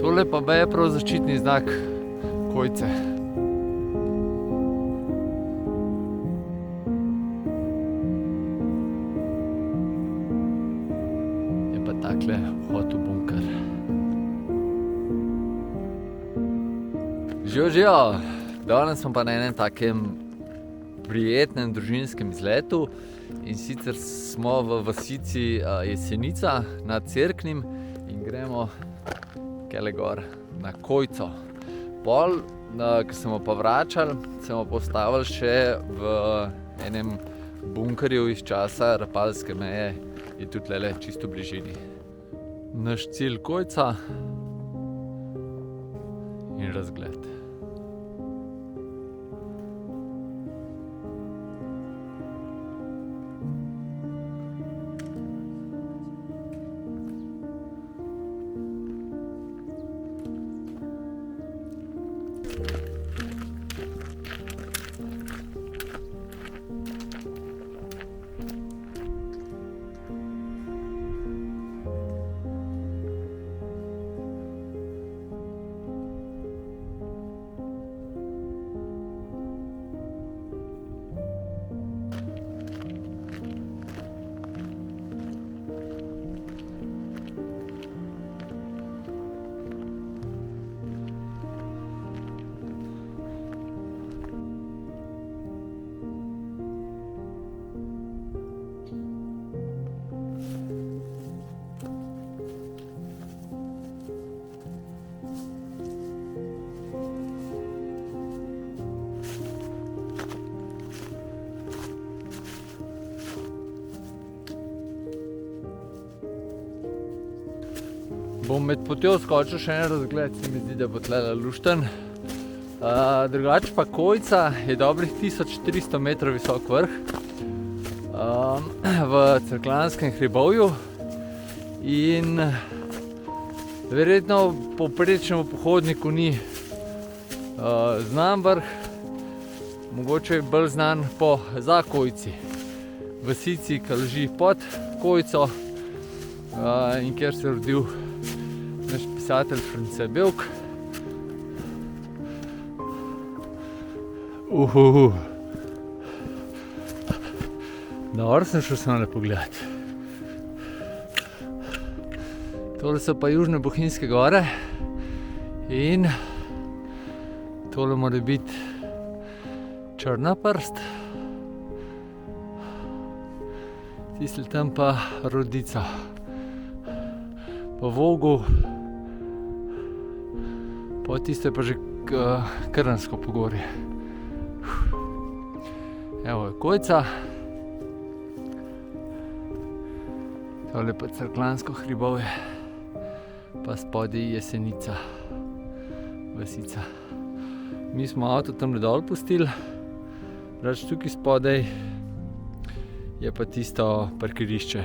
Tole pa je prav zaščitni znak Kojce. Je pa takle vhod v bunker. Živijo! Danes smo pa na enem takem prijetnem družinskem izletu, in sicer smo v vasici Jesenica nad Cerknim in gremo kele gor na Kojco. Pol, ko smo pa vračali, smo postavili še v enem bunkerju iz časa Rapalske meje, je tudi tule čisto v bližini. Naš cilj Kojca in razgled. Bom med potjo skočil še en razgled, se mi zdi, da bo tlele lušten. Drugače pa Kojca je dobrih 1300 metrov visok vrh v Cerkljanskem hribovju in verjetno povprečnemu pohodniku ni znan vrh, mogoče je bolj znan po Zakojci, vasici, ki leži pod Kojco in kjer se je rodil naš pisatelj France Belk. Dobro sem šel samo pogledat. Tole so pa Južne Bohinjske gore in tole mora biti Črna prst. Tisle tam pa Rodica. Po Vogu, po tisto je pa že Krnsko pogorje. Evo je Kojca. Tole pa Cerkljansko hribovje, pa spodaj Jesenica, vasica. Mi smo avto tamle dol pustili, drugače tukaj spodaj je pa tisto parkirišče.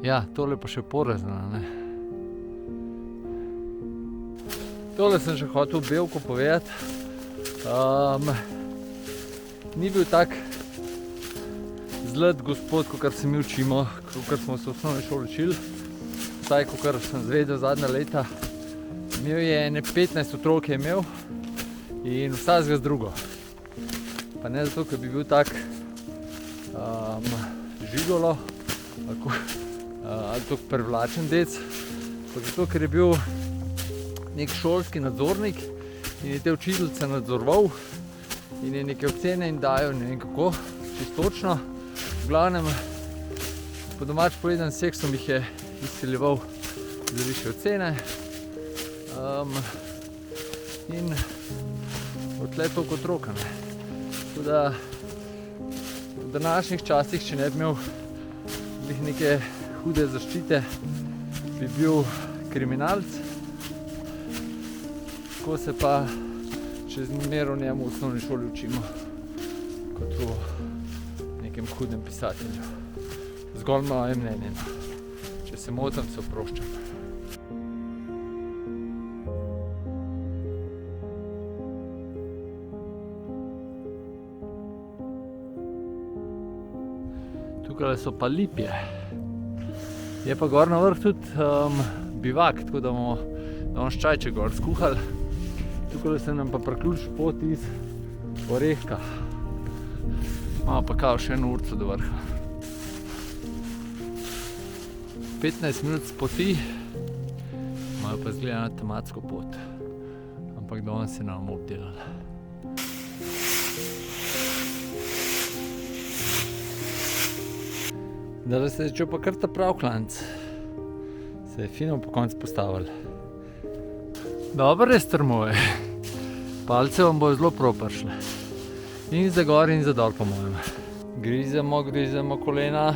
Ja, tole pa še Porezna, ne. Tole sem še hotel Belku povedati. Ni bil tak zlat gospod, kakor se mi učimo, kakor smo se v osnovni šoli učili. Vsaj, kakor sem zvedel zadnja leta. Imel je ene 15 otrok je imel in vsakega z drugo. Pa ne zato, ker bi bil tak žigolo, ali tako privlačen dec, pa zato, ker je bil nek šolski nadzornik in je te učiteljice nadzoroval in je neke ocene jim dajal, ne vem kako, čisto točno. V glavnem, po domač povedan, s seksom jih je izsiljeval za višje ocene in odtle toliko otroka, ne. Tako da v današnjih časih, če ne bi imel neke hude zaščite, bi bil kriminalc. Tako se pa še zmeraj o njemu v osnovni šoli učimo, kot o nekem hudem pisatelju. Zgolj moje mnenje. Če se motim, se oproščam. Tukaj so pa lipje. Je pa gor na vrh tudi bivak, tako da bomo danes čajček gor skuhali. Tukaj se nam pa priključi pot iz Orehka. Imamo pa kao še eno urco do vrha. 15 minut s poti, imajo pa zgleda na tematsko pot. Ampak danes se nam obdelali. Zdaj se je začel pa kar ta prav klanc. Se je fino po koncu postavili. Dobro je strmoje. Palce vam bo zelo prav prišle. In za gor in za dol po mojem. Grizemo kolena.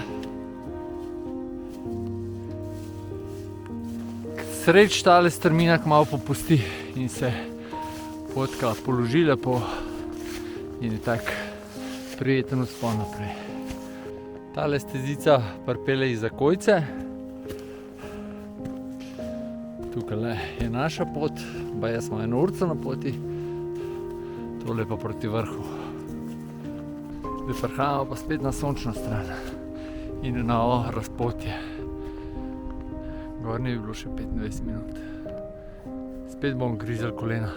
Sreč tale strmina malo popusti in se potka položi lepo in je tak prijeten vzpon naprej. Tale stezica pripelje iz Zakojce. Tukaj je naša pot, baje smo eno urco na poti, tole pa proti vrhu. Zdaj prihajamo pa spet na sončno stran in na razpotje. Gornje bi bilo še 25 minut. Spet bom grizel kolena.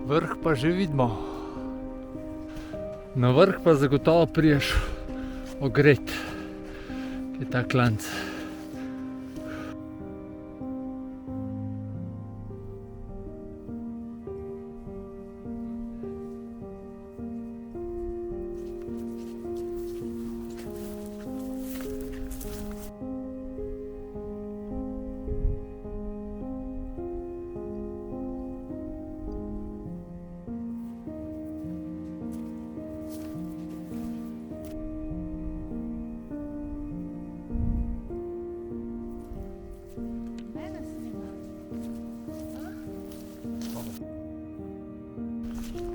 Vrh pa že vidimo. Na vrh pa zagotovo priješ ogret, ki je ta klanc.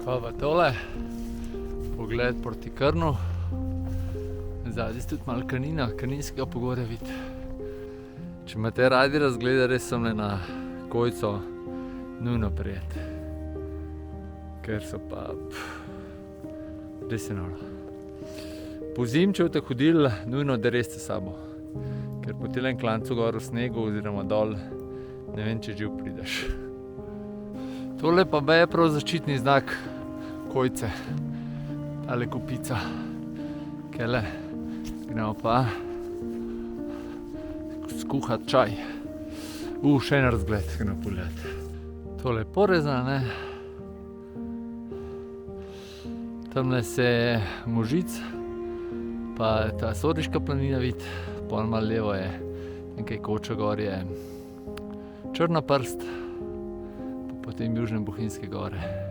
Kaj pa tole? Pogled proti Krnu. Zadaj je tudi malo Kanina, Kaninskega pogorja vidi. Če imate radi razglede, res sem le na Kojco nujno prijeti. Ker so pa res je noro. Pozimi, če boste hodili, nujno dereste s sabo. Ker po telem klancu gor v snegu oziroma dol, ne vem, če živ prideš. Tole pa je prav zaščitni znak Kojce, tale kopica. Kele, gremo pa skuhati čaj. Še en razgled, gremo pogledati. Tole je porezano, ne. Tamle se je Možic, pa ta Soriška planina vidi, pol malo levo je nekaj Koča gor je Črna prst, potem Južne Bohinjske gore.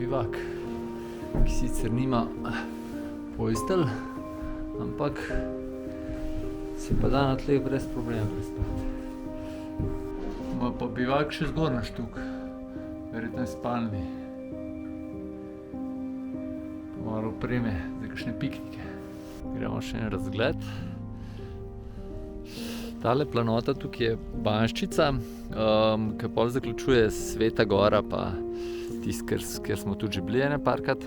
bivak, ki sicer nima postelj, ampak se pa da na tleh brez problema prespati. Ima pa bivak še zgornji štuk, verjetno je spalni. Malo opreme za kakšne piknike. Gremo še en razgled. Tale planota tukaj je Banščica, ki pol zaključuje Sveta Gora pa tisti, kjer smo tudi že bili ene parkrat.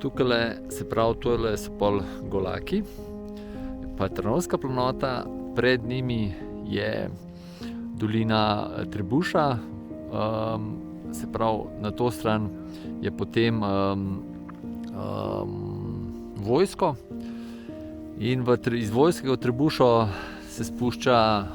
Tukajle, se pravi, tole so pol Golaki, pa Trnovska planota, pred njimi je dolina Trebuša, se pravi, na to stran je potem vojsko in iz vojskega v Trebušo se spušča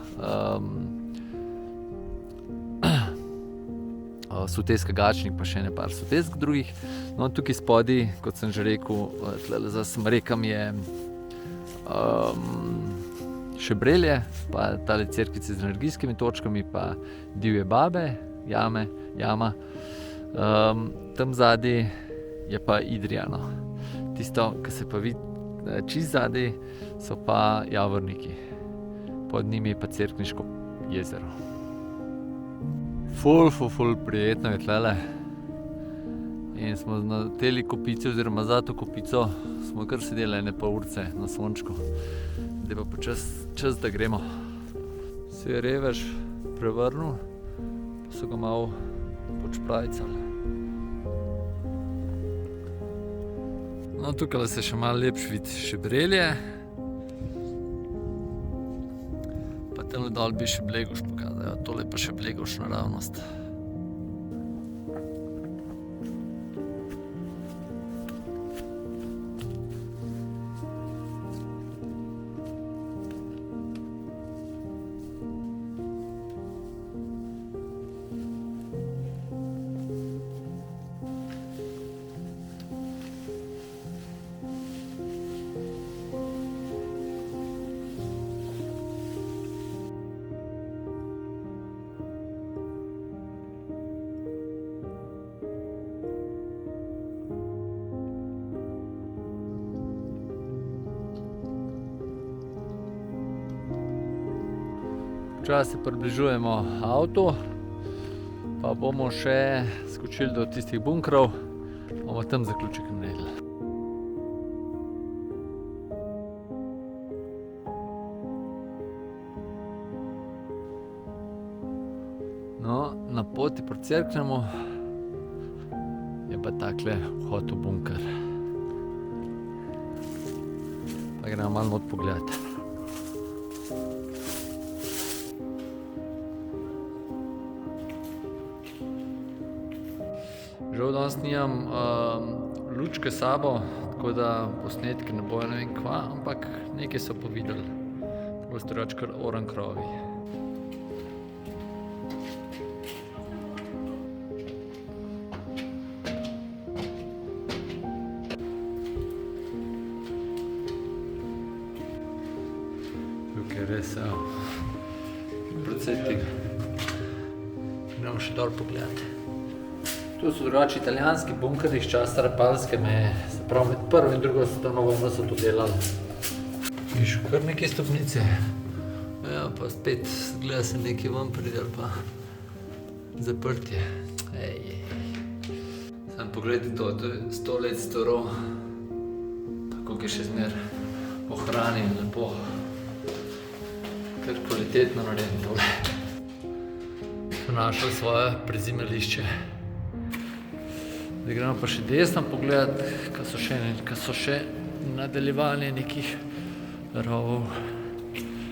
Soteska Gačnik, pa še ene par sotesk drugih. No, tukaj spodaj, kot sem že rekel, tlele za smrekam je Šebrelje, pa tale cerkvice z energijskimi točkami, pa Divje babe, jama. Tam zadaj je pa Idrijano. Tisto, ki se pa vidi čist zadaj, so pa Javorniki. Pod njimi je pa Cerkniško jezero. Ful prijetno je tlele. In smo na teli kopici, oziroma za to kopico, smo kar sedeli ene pol urce na sončku. Zdaj pa čas, da gremo. Se je revež prevrnil, pa so ga malo počprajcali. No, tukaj se še malo lepš vidi Šebrelje. Pa tamle dol bi še Blegoš pokazal, tole pa še Blegoš naravnost. Počasi se približujemo avtu, pa bomo še skočili do tistih bunkrov, bomo tam zaključek naredili. No, na poti proti Cerknemu je pa takle vhod v bunker. Pa gremo malo not pogledati. Žal danes nimam lučke s sabo, tako da posnetki ne bojo ne vem kva, ampak nekaj so pa videli. Boste reči kar oran krovi. Tukaj je res, precej tega. Gremo še dol pogledati. Tu so drugače italijanski bunkeri iz časa Rapalske meje, se pravi med prvo in drugo svetovno vojno so to delali. Viš, kar neke stopnice. Ja, pa spet gleda se nekaj ven pride ali pa zaprtje. Sam pogledajte to, to je 100 let staro, tako je še zmer ohranjen lepo. Kar kvalitetno narejen tole. So našli svoje prezimališče. Zdaj gremo pa še desno pogledati, kaj so še nadaljevanje nekih rovov.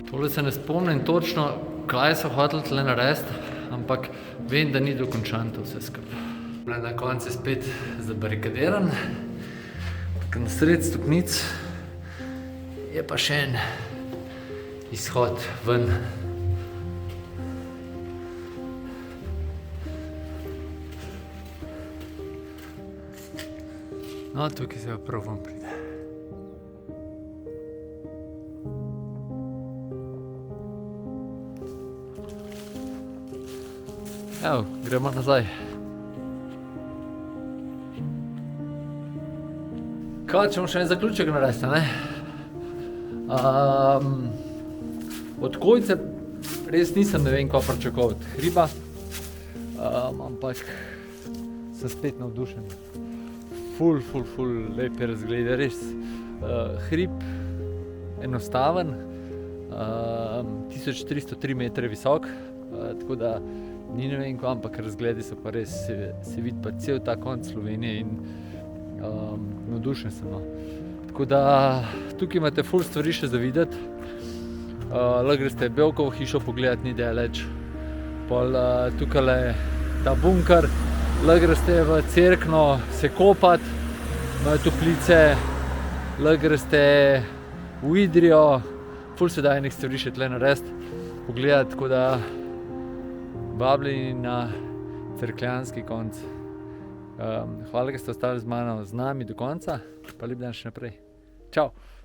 Tole se ne spomnim točno, kaj so hoteli tle narediti, ampak vem, da ni dokončan to vse skupaj. Na koncu je spet zabarikadiran, tako na sred stopnic je pa še en izhod ven. No, tukaj se pa prav ven pride. Evo, gremo nazaj. Kaj, če bomo še en zaključek narediti, ne? Od Kojce res nisem ne vem, kaj pričakovati. Hriba, ampak sem spet navdušen. Ful lepe razglede, res. Hrib enostaven, 1303 metre visok, tako da ni ne vem kaj, ampak razgledi so pa res, se vidi pa cel ta konec Slovenije in navdušen sem, no. Tako da tukaj imate ful stvari še za videti. Lahko greste Bevkovo hišo pogledat, ni daleč. Pol tukajle ta bunker, lahko greste v Cerkno se kopat, imajo toplice, lahko greste v Idrijo, ful se da enih stvari še tle narediti, pogledati, tako da vabljeni na cerkljanski konec. Hvala, da ste ostali z nami do konca, pa lep dan še naprej. Čau!